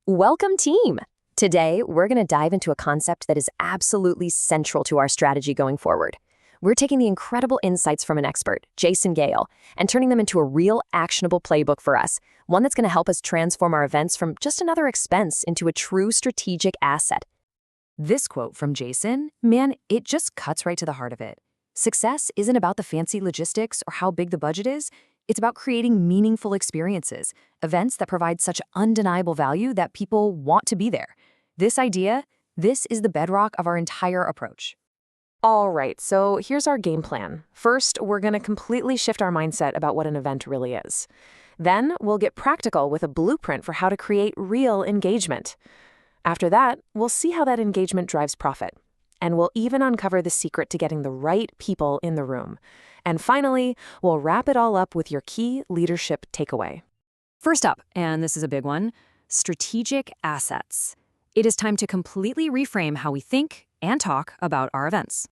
Welcome, team! Today, we're going to dive into a concept that is absolutely central to our strategy going forward. We're taking the incredible insights from an expert, Jason Gale, and turning them into a real, actionable playbook for us, one that's going to help us transform our events from just another expense into a true strategic asset. This quote from Jason, man, it just cuts right to the heart of it. Success isn't about the fancy logistics or how big the budget is. It's about creating meaningful experiences, events that provide such undeniable value that people want to be there. This is the bedrock of our entire approach. All right, so here's our game plan. First, we're going to completely shift our mindset about what an event really is. Then, we'll get practical with a blueprint for how to create real engagement. After that, we'll see how that engagement drives profit. And we'll even uncover the secret to getting the right people in the room. And finally, we'll wrap it all up with your key leadership takeaway. First up, and this is a big one, strategic assets. It is time to completely reframe how we think and talk about our events.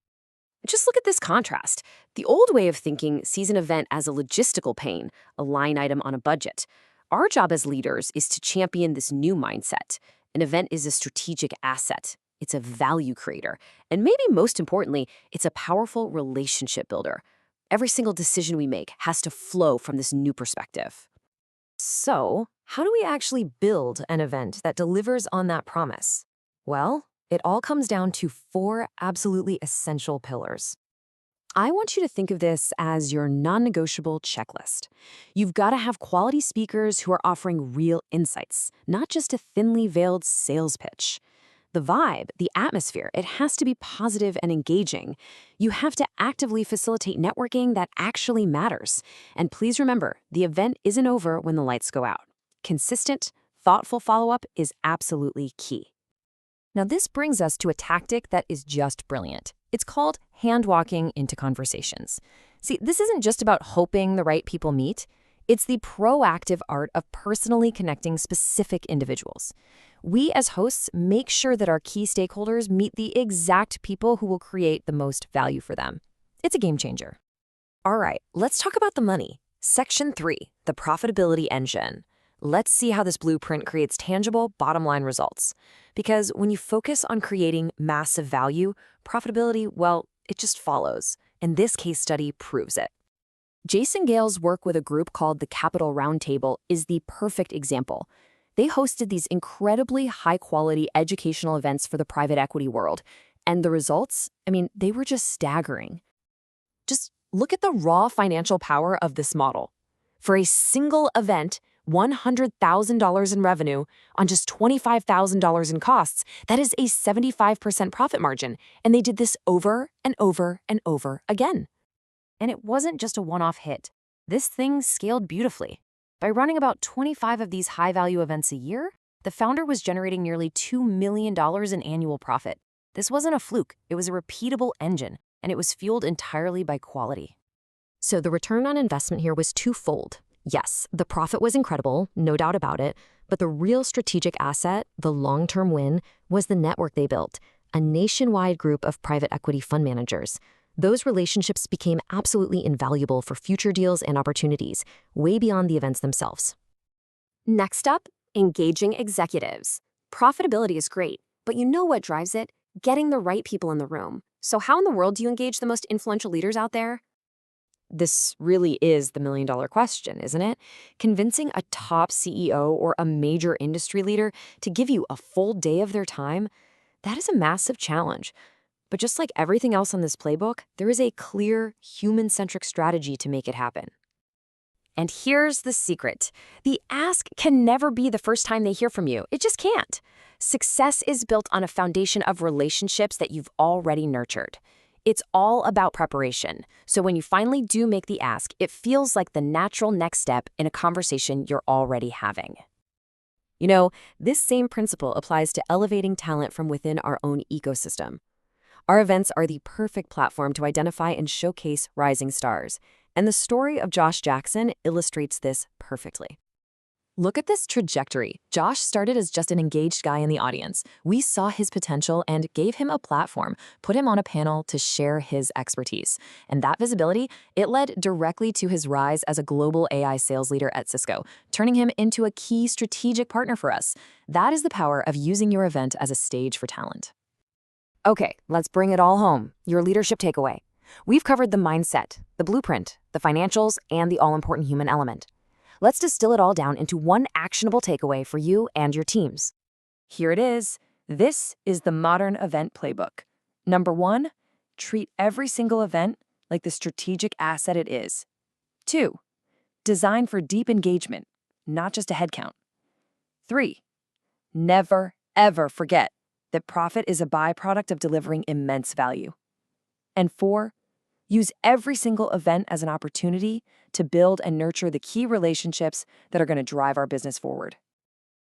Just look at this contrast. The old way of thinking sees an event as a logistical pain, a line item on a budget. Our job as leaders is to champion this new mindset. An event is a strategic asset. It's a value creator. And maybe most importantly, it's a powerful relationship builder. Every single decision we make has to flow from this new perspective. So, how do we actually build an event that delivers on that promise? Well, it all comes down to 4 absolutely essential pillars. I want you to think of this as your non-negotiable checklist. You've got to have quality speakers who are offering real insights, not just a thinly veiled sales pitch. The vibe, the atmosphere, it has to be positive and engaging. You have to actively facilitate networking that actually matters. And please remember, the event isn't over when the lights go out. Consistent, thoughtful follow-up is absolutely key. Now, this brings us to a tactic that is just brilliant. It's called hand-walking into conversations. See, this isn't just about hoping the right people meet. It's the proactive art of personally connecting specific individuals. We as hosts make sure that our key stakeholders meet the exact people who will create the most value for them. It's a game changer. All right, let's talk about the money. Section 3, the profitability engine. Let's see how this blueprint creates tangible bottom-line results. Because when you focus on creating massive value, profitability, well, it just follows. And this case study proves it. Jason Gale's work with a group called the Capital Roundtable is the perfect example. They hosted these incredibly high-quality educational events for the private equity world. And the results, they were just staggering. Just look at the raw financial power of this model. For a single event, $100,000 in revenue on just $25,000 in costs, that is a 75% profit margin. And they did this over and over and over again. And it wasn't just a one-off hit. This thing scaled beautifully. By running about 25 of these high-value events a year, the founder was generating nearly $2 million in annual profit. This wasn't a fluke. It was a repeatable engine, and it was fueled entirely by quality. So the return on investment here was twofold. Yes, the profit was incredible, no doubt about it, but the real strategic asset, the long-term win, was the network they built, a nationwide group of private equity fund managers. Those relationships became absolutely invaluable for future deals and opportunities, way beyond the events themselves. Next up, engaging executives. Profitability is great, but you know what drives it? Getting the right people in the room. So how in the world do you engage the most influential leaders out there? This really is the million-dollar question, isn't it? Convincing a top CEO or a major industry leader to give you a full day of their time, that is a massive challenge. But just like everything else on this playbook, there is a clear, human-centric strategy to make it happen. And here's the secret. The ask can never be the first time they hear from you. It just can't. Success is built on a foundation of relationships that you've already nurtured. It's all about preparation. So when you finally do make the ask, it feels like the natural next step in a conversation you're already having. You know, this same principle applies to elevating talent from within our own ecosystem. Our events are the perfect platform to identify and showcase rising stars, and the story of Josh Jackson illustrates this perfectly. Look at this trajectory. Josh started as just an engaged guy in the audience. We saw his potential and gave him a platform, put him on a panel to share his expertise. And that visibility, it led directly to his rise as a global AI sales leader at Cisco, turning him into a key strategic partner for us. That is the power of using your event as a stage for talent. Okay, let's bring it all home. Your leadership takeaway. We've covered the mindset, the blueprint, the financials, and the all-important human element. Let's distill it all down into one actionable takeaway for you and your teams. Here it is. This is the modern event playbook. Number 1, treat every single event like the strategic asset it is. 2, design for deep engagement, not just a headcount. 3, never, ever forget that profit is a byproduct of delivering immense value. And 4, use every single event as an opportunity to build and nurture the key relationships that are going to drive our business forward.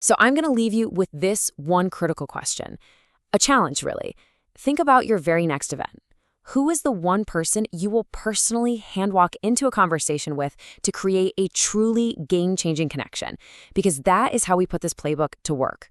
So I'm going to leave you with this one critical question. A challenge, really. Think about your very next event. Who is the one person you will personally handwalk into a conversation with to create a truly game-changing connection? Because that is how we put this playbook to work.